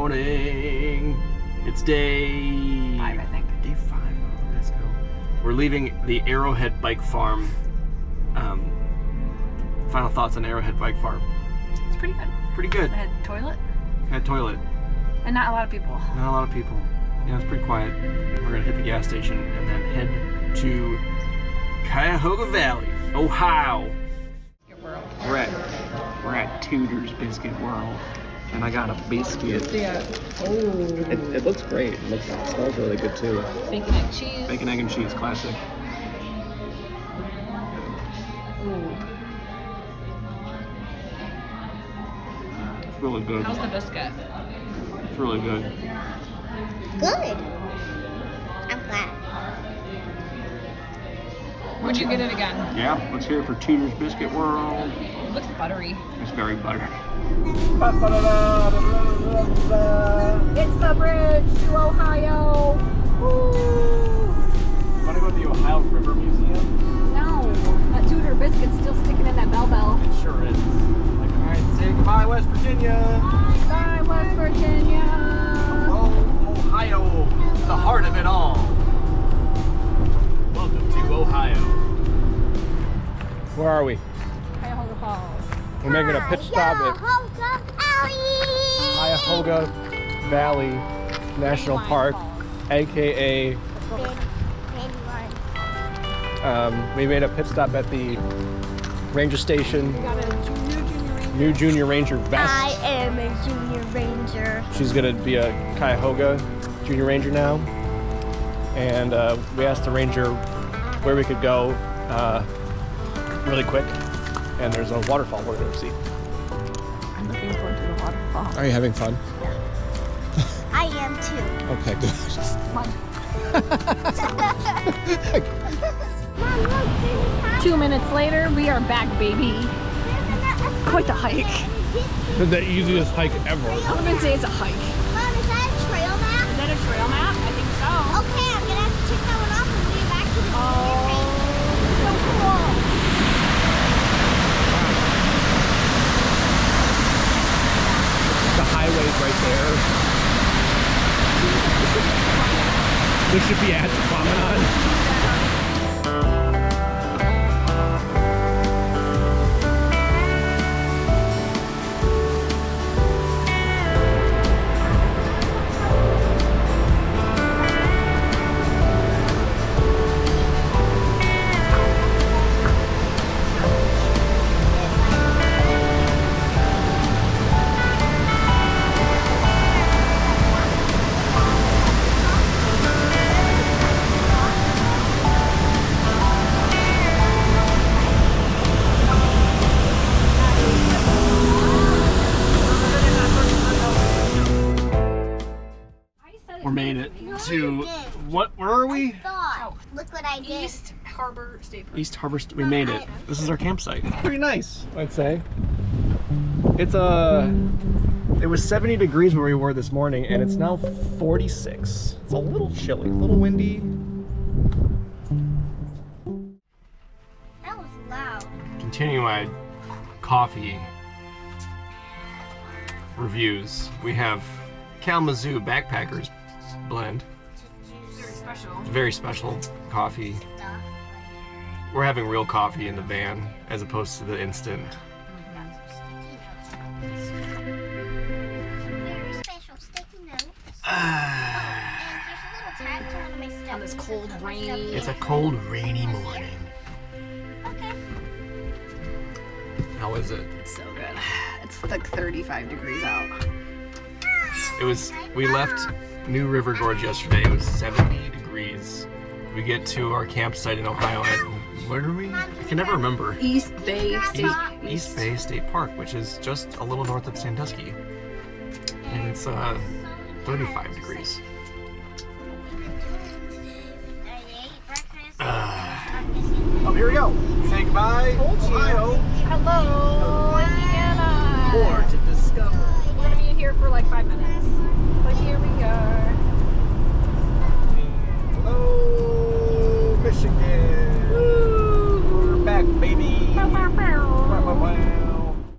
morning. It's day 5, I think. Day 5. Oh, let's go. We're leaving the Arrowhead Bike Farm. Final thoughts on Arrowhead Bike Farm. It's pretty good. Pretty good. It had a toilet. Had a toilet. And not a lot of people. Not a lot of people. Yeah, it's pretty quiet. We're gonna hit the gas station and then head to Cuyahoga Valley, Ohio. We're at Tudor's Biscuit World, and I got a biscuit. Yeah. Oh. It looks great. It smells really good too. Bacon, egg, cheese. Bacon, egg, and cheese, classic. Ooh. It's really good. How's the biscuit? It's really good. Good. I'm glad. Would you get it again? Yeah, let's hear it for Tudor's Biscuit World. It looks buttery. It's very buttery. It's the bridge to Ohio. Woo! Want to go to the Ohio River Museum? No, that Tudor biscuit's still sticking in that bell. It sure is. Like, all right, say goodbye, West Virginia. Bye, West Virginia. Oh, Ohio, the heart of it all. Welcome to Ohio. Where are we? Cuyahoga Falls. We're making a pit stop at Cuyahoga Valley National Park, aka we made a pit stop at the ranger station. We got a New junior ranger vest. I am a junior ranger. She's gonna be a Cuyahoga junior ranger now, and we asked the ranger where we could go really quick, and there's a waterfall we're gonna see. I'm looking forward to the waterfall. Are you having fun? I am too. Okay, good. Fun. Mom, look, there's a 2 minutes later, we are back, baby. Quite the hike. It's the easiest hike ever. I wouldn't say it's a hike. Mom, is that a trail map? Is that a trail map? I think so. Okay, I'm gonna have to check that one off and leave it back to the Oh, so cool. The highway's right there. This should be at the promenade. We made it to what? Where are we? Look what I did. East Harbor State Park. East Harbor. We made it. This is our campsite. Pretty nice, I'd say. It was 70 degrees where we were this morning, and it's now 46. It's a little chilly, a little windy. That was loud. Continuing my coffee reviews, we have Kalamazoo Backpackers blend. Very special. Very special coffee. We're having real coffee in the van as opposed to the instant. Very special sticky notes. And there's a little tag to one of my stuff. On this cold, rainy. It's a cold, rainy morning. Okay. How is it? It's so good. It's like 35 degrees out. We left New River Gorge yesterday. It was 70 degrees. We get to our campsite in Ohio at, where are we? I can never remember. East Bay State. East Bay State Park, which is just a little north of Sandusky. And it's 35 degrees. Oh, here we go. Say goodbye, Ohio. Hello, Indiana. More to discover. We're gonna be here for like 5 minutes.